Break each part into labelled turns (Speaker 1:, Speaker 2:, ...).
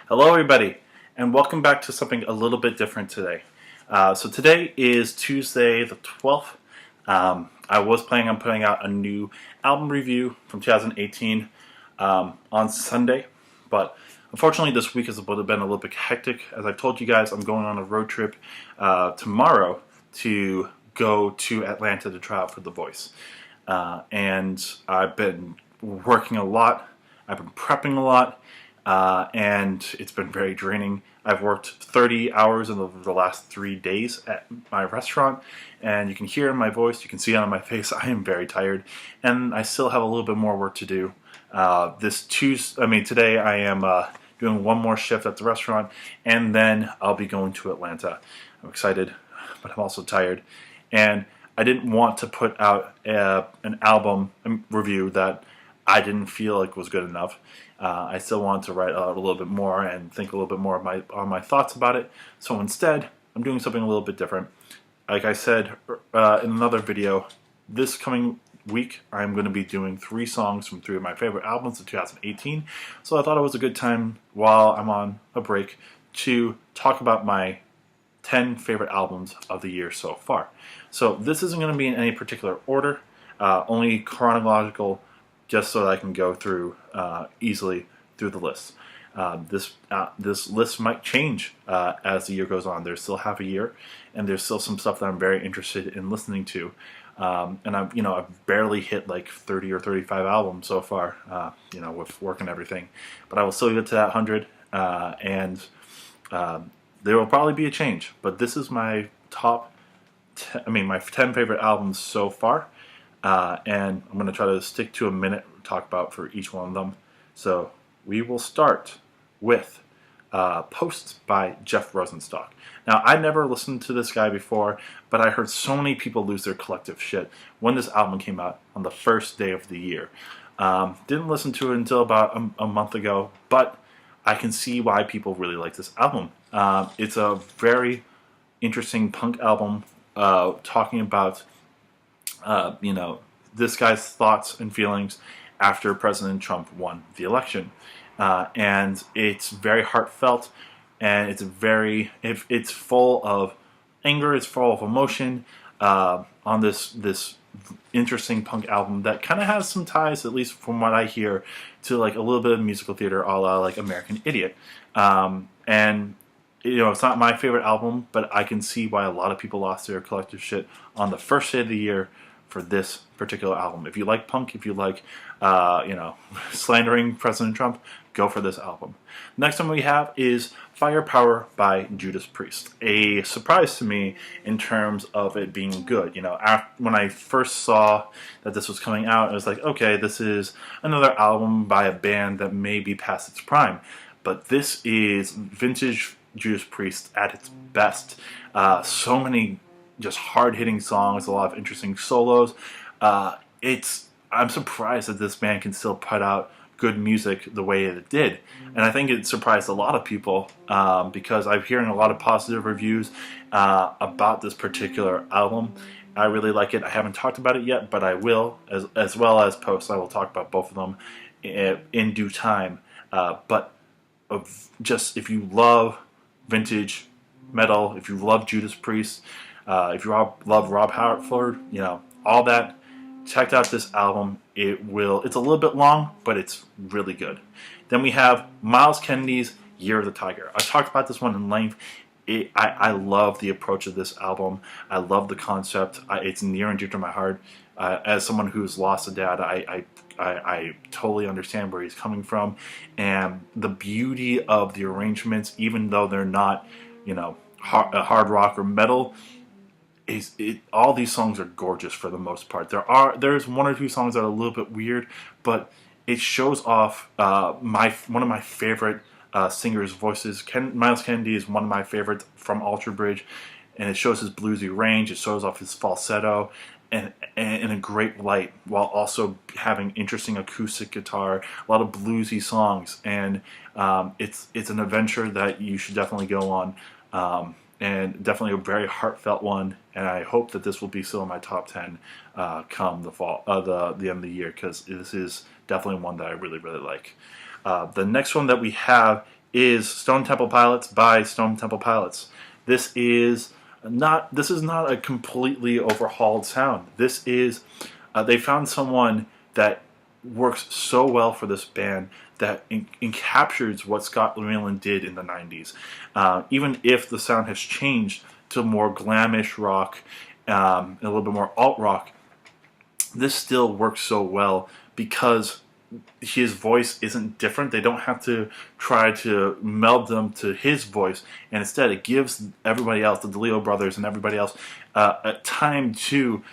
Speaker 1: Hello, everybody, and welcome back to something a little bit different today. So today is Tuesday the 12th. I was planning on putting out a new album review from 2018 on Sunday, but unfortunately this week has been a little bit hectic. As I've told you guys, I'm going on a road trip tomorrow to go to Atlanta to try out for The Voice. And I've been working a lot, I've been prepping a lot, and it's been very draining. I've worked 30 hours in the last 3 days at my restaurant, and you can hear in my voice, you can see it on my face, I am very tired, and I still have a little bit more work to do. Today I am doing one more shift at the restaurant, and then I'll be going to Atlanta. I'm excited, but I'm also tired, and I didn't want to put out an album review that I didn't feel like was good enough. I still wanted to write out a little bit more and think a little bit more on my thoughts about it. So instead, I'm doing something a little bit different. Like I said in another video, this coming week I'm going to be doing 3 songs from 3 of my favorite albums of 2018. So I thought it was a good time while I'm on a break to talk about my 10 favorite albums of the year so far. So this isn't going to be in any particular order, only chronological, just so that I can go through easily through the list. This list might change as the year goes on. There's still half a year, and there's still some stuff that I'm very interested in listening to. And I've barely hit like 30 or 35 albums so far, with work and everything. But I will still get to that 100, and there will probably be a change. But this is my my 10 favorite albums so far. And I'm going to try to stick to a minute to talk about for each one of them. So we will start with Post by Jeff Rosenstock. Now, I never listened to this guy before, but I heard so many people lose their collective shit when this album came out on the first day of the year. Didn't listen to it until about a month ago, but I can see why people really like this album. It's a very interesting punk album talking about this guy's thoughts and feelings after President Trump won the election. And it's very heartfelt, and it's full of anger, it's full of emotion on this interesting punk album that kind of has some ties, at least from what I hear, to like a little bit of musical theater a la like American Idiot. And it's not my favorite album, but I can see why a lot of people lost their collective shit on the first day of the year for this particular album. If you like punk, if you like, slandering President Trump, go for this album. Next one we have is Firepower by Judas Priest. A surprise to me in terms of it being good. When I first saw that this was coming out, I was like, okay, this is another album by a band that may be past its prime. But this is vintage Judas Priest at its best. So many just hard-hitting songs, a lot of interesting solos. I'm surprised that this band can still put out good music the way it did. And I think it surprised a lot of people because I'm hearing a lot of positive reviews about this particular album. I really like it. I haven't talked about it yet, but I will, as well as Post. I will talk about both of them in due time. But if you love vintage metal, if you love Judas Priest, if you love Rob Halford, all that, check out this album. It's a little bit long, but it's really good. Then we have Myles Kennedy's Year of the Tiger. I talked about this one in length. I love the approach of this album. I love the concept. It's near and dear to my heart. As someone who's lost a dad, I totally understand where he's coming from, and the beauty of the arrangements, even though they're not, hard rock or metal, all these songs are gorgeous for the most part. There's 1 or 2 songs that are a little bit weird, but it shows off one of my favorite singers' voices. Myles Kennedy is one of my favorites from Alter Bridge, and it shows his bluesy range. It shows off his falsetto and in a great light, while also having interesting acoustic guitar, a lot of bluesy songs, and it's an adventure that you should definitely go on. And definitely a very heartfelt one, and I hope that this will be still in my top 10 come the fall, the end of the year, because this is definitely one that I really, really like. The next one that we have is Stone Temple Pilots by Stone Temple Pilots. This is not a completely overhauled sound. This is they found someone that works so well for this band that captures what Scott Weiland did in the 90s. Even if the sound has changed to more glamish rock and a little bit more alt rock, this still works so well because his voice isn't different. They don't have to try to meld them to his voice, and instead it gives everybody else, the DeLeo brothers and everybody else, a time to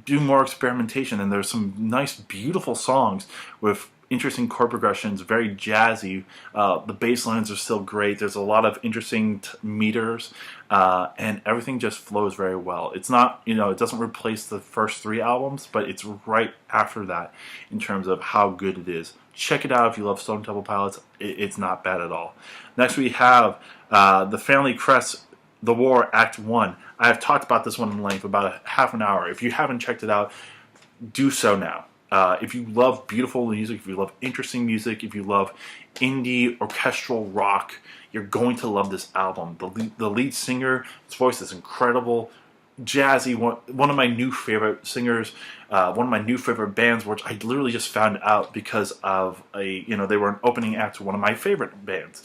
Speaker 1: do more experimentation. And there's some nice, beautiful songs with interesting chord progressions, very jazzy. The bass lines are still great. There's a lot of interesting meters, and everything just flows very well. It's not, it doesn't replace the first 3 albums, but it's right after that in terms of how good it is. Check it out if you love Stone Temple Pilots. It's not bad at all. Next we have The Family Crest, The War, Act 1. I have talked about this one in length, about a half an hour. If you haven't checked it out, do so now. If you love beautiful music, if you love interesting music, if you love indie orchestral rock, you're going to love this album. The lead singer, his voice is incredible, jazzy. One of my new favorite singers, one of my new favorite bands, which I literally just found out because of they were an opening act to one of my favorite bands.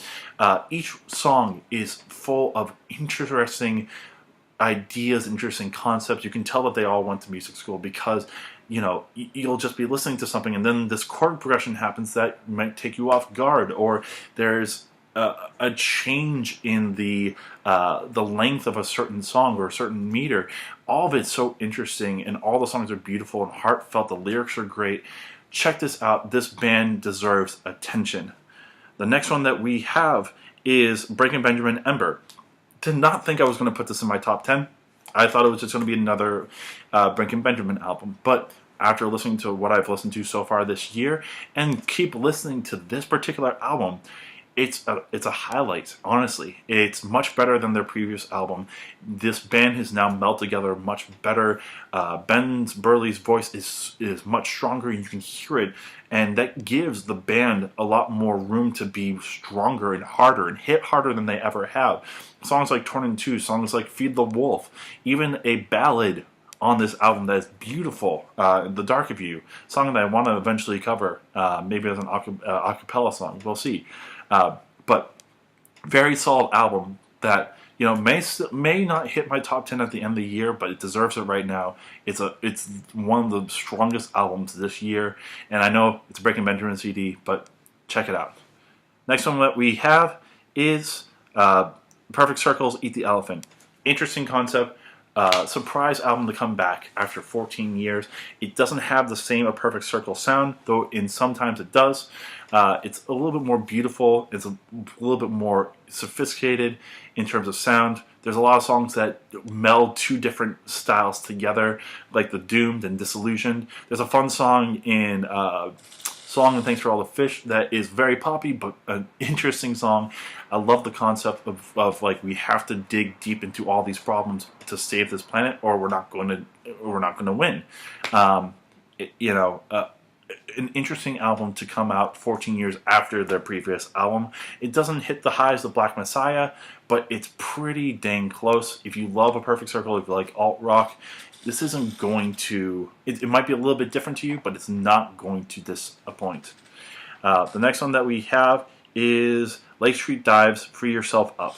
Speaker 1: Each song is full of interesting ideas, interesting concepts. You can tell that they all went to music school because you'll just be listening to something and then this chord progression happens that might take you off guard, or there's a change in the length of a certain song or a certain meter. All of it's so interesting, and all the songs are beautiful and heartfelt. The lyrics are great. Check this out. This band deserves attention. The next one that we have is Breaking Benjamin, Ember. Did not think I was going to put this in my top 10. I thought it was just going to be another Breaking Benjamin album. But after listening to what I've listened to so far this year, and keep listening to this particular album, it's a highlight, honestly. It's much better than their previous album. This band has now melded together much better. Ben Burley's voice is much stronger, and you can hear it. And that gives the band a lot more room to be stronger and harder and hit harder than they ever have. Songs like Torn in Two, songs like Feed the Wolf, even a ballad on this album that is beautiful, The Dark of You, song that I want to eventually cover, maybe as an a cappella song. We'll see. But very solid album that may not hit my top 10 at the end of the year, but it deserves it right now. It's one of the strongest albums this year, and I know it's a Breaking Benjamin CD, but check it out. Next one that we have is Perfect Circles, Eat the Elephant. Interesting concept. Surprise album to come back after 14 years. It doesn't have the same A Perfect Circle sound, though sometimes it does. It's a little bit more beautiful. It's a little bit more sophisticated in terms of sound. There's a lot of songs that meld 2 different styles together, like The Doomed and Disillusioned. There's a fun song in Song and Thanks for All the Fish that is very poppy, but an interesting song. I love the concept of like, we have to dig deep into all these problems to save this planet, or we're not going to win. An interesting album to come out 14 years after their previous album. It doesn't hit the highs of Black Messiah, but it's pretty dang close. If you love A Perfect Circle, if you like alt rock, this isn't going to... It might be a little bit different to you, but it's not going to disappoint. The next one that we have is Lake Street Dives, Free Yourself Up.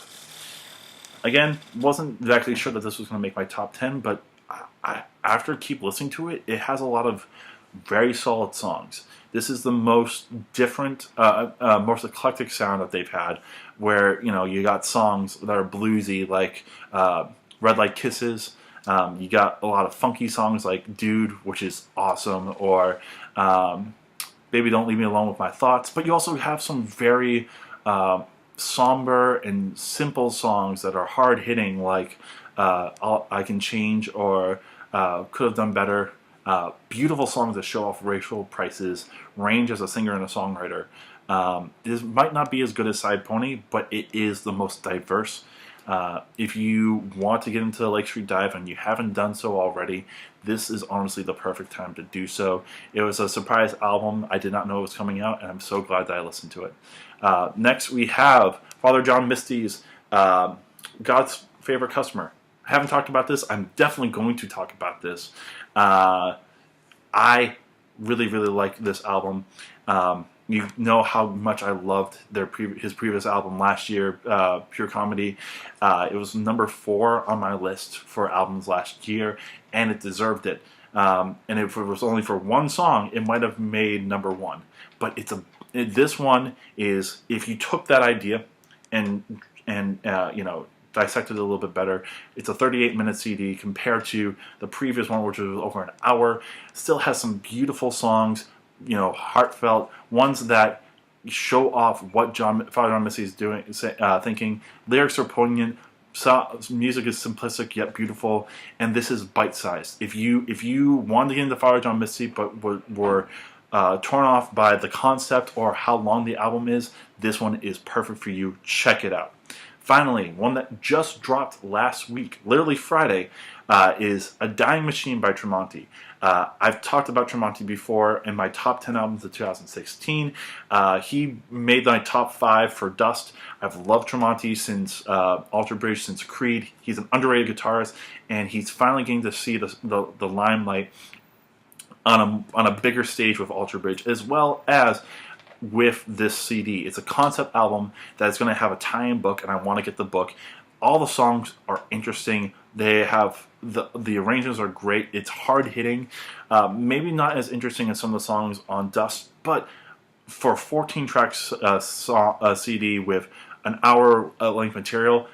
Speaker 1: Again, wasn't exactly sure that this was going to make my top 10, but after keep listening to it, it has a lot of very solid songs. This is the most different, most eclectic sound that they've had, where you got songs that are bluesy like Red Light Kisses. You got a lot of funky songs like Dude, which is awesome, or Baby Don't Leave Me Alone With My Thoughts. But you also have some very somber and simple songs that are hard hitting, like I Can Change or Could Have Done Better. Beautiful songs that show off Rachel Price's range as a singer and a songwriter. This might not be as good as Side Pony, but it is the most diverse. If you want to get into Lake Street Dive and you haven't done so already, this is honestly the perfect time to do so. It was a surprise album. I did not know it was coming out, and I'm so glad that I listened to it. Next, we have Father John Misty's God's Favorite Customer. I haven't talked about this. I'm definitely going to talk about this. I really, really like this album. You know how much I loved his previous album last year, Pure Comedy. It was number 4 on my list for albums last year, and it deserved it. And if it was only for one song, it might have made number 1. But this one is, if you took that idea and dissected it a little bit better. It's a 38-minute CD compared to the previous one, which was over an hour. Still has some beautiful songs, heartfelt ones that show off what Father John Misty is doing, thinking. Lyrics are poignant. Music is simplistic yet beautiful, and this is bite-sized. If you wanted to get into Father John Misty but were torn off by the concept or how long the album is, this one is perfect for you. Check it out. Finally, one that just dropped last week, literally Friday, is A Dying Machine by Tremonti. I've talked about Tremonti before in my top 10 albums of 2016. He made my top 5 for Dust. I've loved Tremonti since Alter Bridge, since Creed. He's an underrated guitarist, and he's finally getting to see the limelight on a bigger stage with Alter Bridge, as well as with this CD. It's a concept album that's going to have a tie-in book, and I want to get the book. All the songs are interesting. They have the arrangements are great. It's hard-hitting. Maybe not as interesting as some of the songs on Dust, but for 14 tracks CD with an hour length material,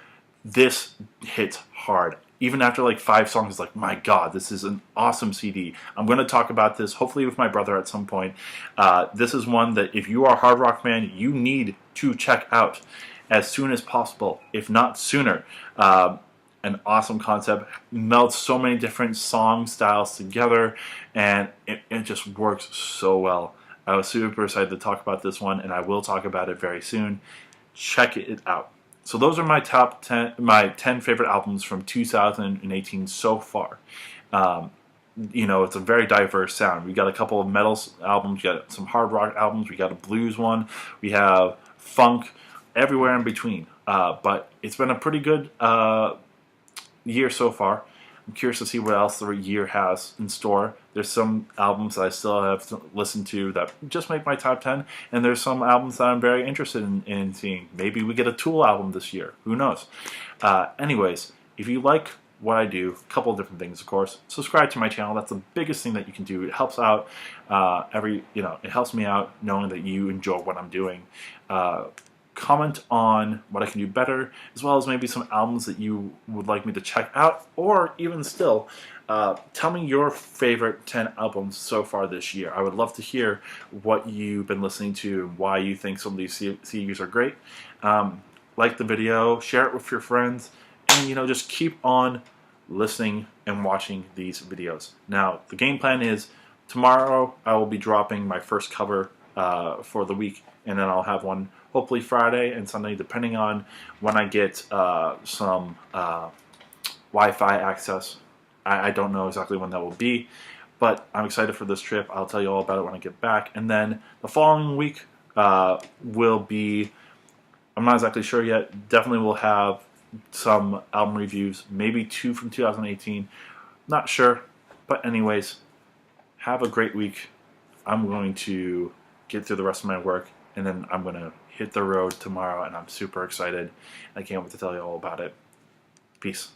Speaker 1: this hits hard. Even after like 5 songs, it's like, my God, this is an awesome CD. I'm going to talk about this, hopefully with my brother at some point. This is one that if you are a hard rock fan, you need to check out as soon as possible, if not sooner. An awesome concept, melts so many different song styles together, and it just works so well. I was super excited to talk about this one, and I will talk about it very soon. Check it out. So those are my top 10, my 10 favorite albums from 2018 so far. It's a very diverse sound. We got a couple of metal albums, we got some hard rock albums, we got a blues one, we have funk, everywhere in between. But it's been a pretty good year so far. I'm curious to see what else the year has in store. There's some albums that I still have to listen to that just make my top 10, and there's some albums that I'm very interested in seeing. Maybe we get a Tool album this year. Who knows? Anyways, if you like what I do, a couple of different things, of course. Subscribe to my channel. That's the biggest thing that you can do. It helps out it helps me out knowing that you enjoy what I'm doing. Comment on what I can do better, as well as maybe some albums that you would like me to check out, or even still, tell me your favorite 10 albums so far this year. I would love to hear what you've been listening to and why you think some of these CDs are great. Like the video, share it with your friends, and just keep on listening and watching these videos. Now, the game plan is tomorrow I will be dropping my first cover for the week, and then I'll have one hopefully Friday and Sunday, depending on when I get some Wi-Fi access. I don't know exactly when that will be, but I'm excited for this trip. I'll tell you all about it when I get back. And then the following week will be, I'm not exactly sure yet, definitely will have some album reviews, maybe 2 from 2018. Not sure, but anyways, have a great week. I'm going to get through the rest of my work, and then I'm going to hit the road tomorrow, and I'm super excited. I can't wait to tell you all about it. Peace.